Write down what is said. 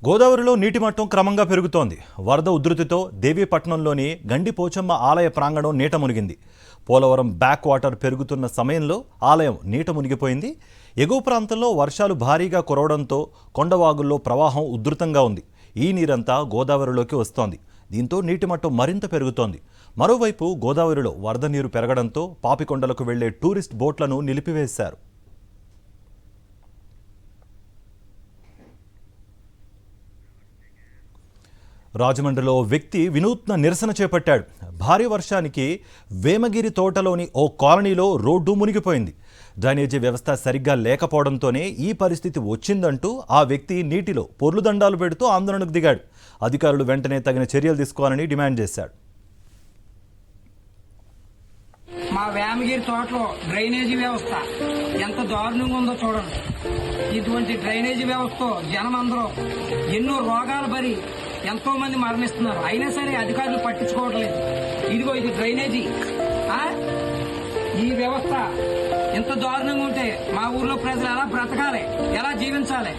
గోదావరిలో నీటి మట్టం క్రమంగా పెరుగుతోంది. వరద ఉధృతితో దేవీపట్నంలోని గండిపోచమ్మ ఆలయ ప్రాంగణం నీట మునిగింది. పోలవరం బ్యాక్ వాటర్ పెరుగుతున్న సమయంలో ఆలయం నీట మునిగిపోయింది. ఎగువ ప్రాంతంలో వర్షాలు భారీగా కురవడంతో కొండవాగుల్లో ప్రవాహం ఉధృతంగా ఉంది. ఈ నీరంతా గోదావరిలోకి వస్తోంది. దీంతో నీటి మట్టం మరింత పెరుగుతోంది. మరోవైపు గోదావరిలో వరద నీరు పెరగడంతో పాపికొండలకు వెళ్లే టూరిస్ట్ బోట్లను నిలిపివేశారు. రాజమండ్రిలో వ్యక్తి వినూత్న నిరసన చేపట్టాడు. భారీ వర్షానికి వేమగిరి తోటలోని ఓ కాలనీలో రోడ్డు మునిగిపోయింది. డ్రైనేజీ వ్యవస్థ సరిగ్గా లేకపోవడంతోనే ఈ పరిస్థితి వచ్చిందంటూ ఆ వ్యక్తి నీటిలో పొర్లుదండాలు పెడుతూ ఆందోళనకు దిగాడు. అధికారులు వెంటనే తగిన చర్యలు తీసుకోవాలని డిమాండ్ చేశాడు. మా వేమగిరి తోటలో డ్రైనేజీ వ్యవస్థ ఎంత దారుణంగా ఉందో చూడండి. ఇటువంటి డ్రైనేజీ వ్యవస్థతో జనం అందరూ ఎన్నో రోగాలు పడి ఎంతో మంది మరణిస్తున్నారు. అయినా సరే అధికారులు పట్టించుకోవట్లేదు. ఇదిగో ఇది డ్రైనేజీ. ఈ వ్యవస్థ ఎంత దారుణంగా ఉంటే మా ఊర్లో ప్రజలు ఎలా బ్రతకాలి, ఎలా జీవించాలి?